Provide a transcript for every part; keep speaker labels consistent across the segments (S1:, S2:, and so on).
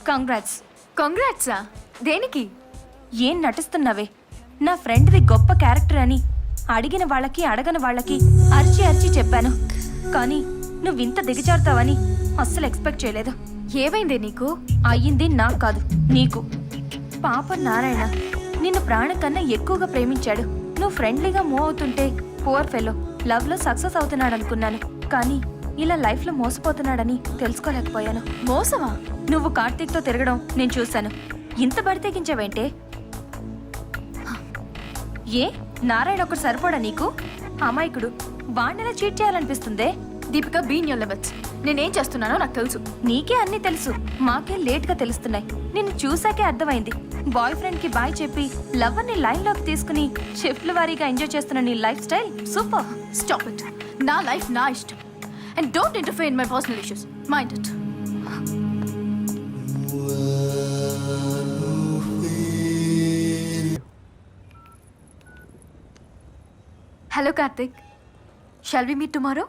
S1: కంగ్రాట్సా? దేనికి?
S2: ఏం నటిస్తున్నావే? నా ఫ్రెండ్ది గొప్ప క్యారెక్టర్ అని అడిగిన వాళ్ళకి అడగని వాళ్ళకి అరిచి అరిచి చెప్పాను. కానీ నువ్వింత దిగజారుతావని అస్సలు ఎక్స్పెక్ట్ చేయలేదు.
S1: ఏమైందే నీకు?
S2: అయ్యింది నాకు కాదు, నీకు. పాప నారాయణ నిన్ను ప్రాణం కన్నా ఎక్కువగా ప్రేమించాడు. నువ్వు ఫ్రెండ్లీగా మూవ్ అవుతుంటే పువర్ ఫెలో లవ్ లో సక్సెస్ అవుతున్నాడు అనుకున్నాను. కానీ ఇలా లైఫ్ లో మోసపోతున్నాడని తెలుసుకోలేకపోయాను.
S1: మోసమా?
S2: నువ్వు కార్తీక్ తో తిరగడం నేను చూశాను. ఇంత బడితెగించావేంటే? ఏ నారాయణ ఒకటి సరిపోడా నీకు? అమాయకుడు, వాణ్ణెలా చీట్ చేయాలనిపిస్తుందే?
S1: Deepika, be in your limits. నేనేం చేస్తున్నానో నాకు తెలుసు.
S2: నీకే అన్ని తెలుసు, మాకే లేట్ గా తెలుస్తున్నాయి. నిన్ను చూసాకే అర్థమైంది. బాయ్ ఫ్రెండ్ కి బాయ్ చెప్పి లవర్ ని లైన్ లోకి తీసుకుని షిఫ్ట్ల వారీగా ఎంజాయ్ చేస్తున్న నీ lifestyle super.
S1: Stop it. నా లైఫ్ నా ఇష్టం. And don't interfere in my personal issues. Mind it. Hello Karthik, shall we meet tomorrow?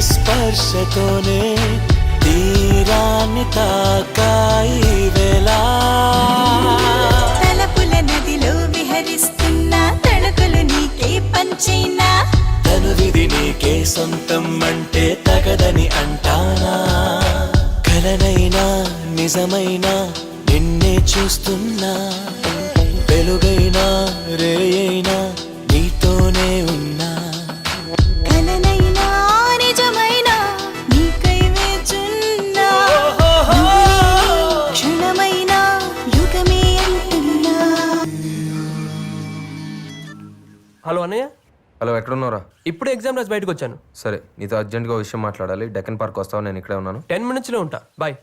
S3: స్పర్శతోనే తీరాన్ని తాకాయి వేళ తలపుల నదిలో విహరిస్తున్న తణుకులు నీకే పంచైనా తను విధి నీకే సొంతం అంటే తగదని అంటానా కలనైనా నిజమైనా నిన్నే చూస్తున్నా వెలుగైనా రేయైనా నీతోనే ఉన్నా
S4: హలో అన్నయ్య.
S5: హలో, ఎక్కడున్నారా?
S4: ఇప్పుడు ఎగ్జామ్ రాసి బయటకు వచ్చాను.
S5: సరే, నీతో అర్జెంట్గా విషయం మాట్లాడాలి. డెక్కన్ పార్క్ వస్తావు, నేను ఇక్కడే ఉన్నాను.
S4: 10 minutesలో ఉంటా. బాయ్.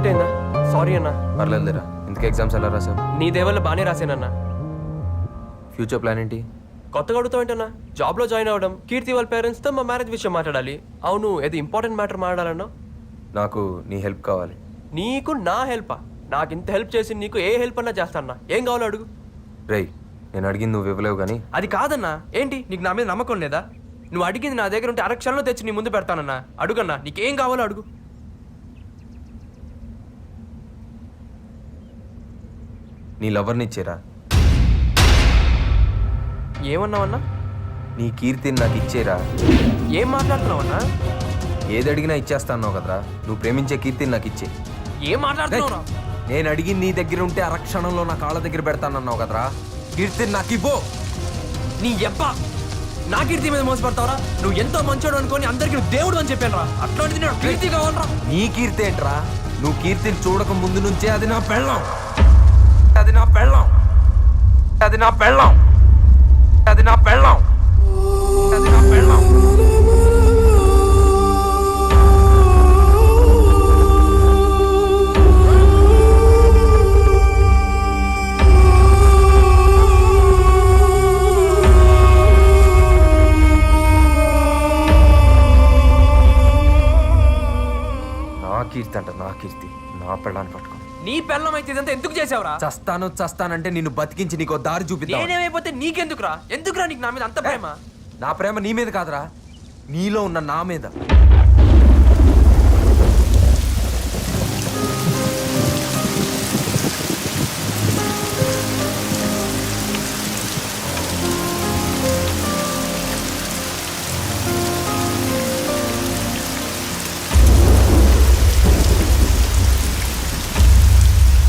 S4: లేట్ అయిందా? సారీ అన్నా.
S5: పర్లేదులేరా. ఇంతకీ ఎగ్జామ్స్ ఎలా రాసావు?
S4: నీ దేవల్ల బాగానే రాశానన్నా.
S5: ఫ్యూచర్ ప్లాన్ ఏంటి?
S4: కొత్తగా అడుగుతావేంటన్నా? జాబ్లో జాయిన్ అవ్వడం, కీర్తి వాళ్ళ పేరెంట్స్తో మా మ్యారేజ్ విషయం మాట్లాడాలి. అవును, ఏది ఇంపార్టెంట్ మ్యాటర్ మాట్లాడాలన్నా?
S5: నాకు నీ హెల్ప్ కావాలి.
S4: నీకు నా హెల్పా? నాకు ఇంత హెల్ప్ చేసి నీకు ఏ హెల్ప్ అన్నా చేస్తానా? ఏం కావాలో అడుగు.
S5: రేయ్, నేను అడిగింది నువ్వు ఇవ్వలేవు కానీ.
S4: అది కాదన్నా. ఏంటి నీకు నా మీద నమ్మకం లేదా? నువ్వు అడిగింది నా దగ్గర ఉంటే అరక్షణలో తెచ్చి నీ ముందు పెడతానన్నా. అడుగన్నా, నీకేం కావాలో అడుగు.
S5: నీ లవర్ని ఇచ్చేరా.
S4: ఏమన్నావన్నా?
S5: నీ కీర్తిని నాకు ఇచ్చేరా.
S4: ఏం మాట్లాడుతున్నావన్నా?
S5: ఏది అడిగినా ఇచ్చేస్తా అన్నావు కదరా. నువ్వు ప్రేమించే కీర్తిని నాకు ఇచ్చే.
S4: ఏం మాట్లాడుతున్నావురా?
S5: నేను అడిగి నీ దగ్గర ఉంటే అరక్షణంలో నా కాళ్ళ దగ్గర పెడతానన్నావు కదరా. కీర్తిని నాకు ఇవ్వు.
S4: నీ ఎప్ప నా కీర్తి మీద మోసపడతావరా? నువ్వు ఎంతో మంచోడు అనుకొని అందరికి నువ్వు దేవుడు అని చెప్పాను రా. అట్లాంటిది నేను కీర్తి కావాలరా.
S5: నీ కీర్తి ఏంట్రా? నువ్వు కీర్తిని చూడక ముందు నుంచే అది నా పెళ్ళం. అది నా పెళ్ళం. అది నా పెళ్ళం. అది నా పెళ్ళం. అది నా పెళ్ళం. కీర్తి అంట, నా కీర్తి, నా పెళ్ళాన్ని పట్టుకో.
S4: నీ పెళ్ళం అయితే ఇదంతా ఎందుకు చేసావురా?
S5: చస్తానంటే నిన్ను బతికించి నీకు దారి చూపిద్దాం.
S4: నేనేమైపోతే నీకెందుకురా? ఎందుకురా నీకు నా మీద అంత ప్రేమ?
S5: నా ప్రేమ నీ మీద కాదురా, నీలో ఉన్న నా మీద.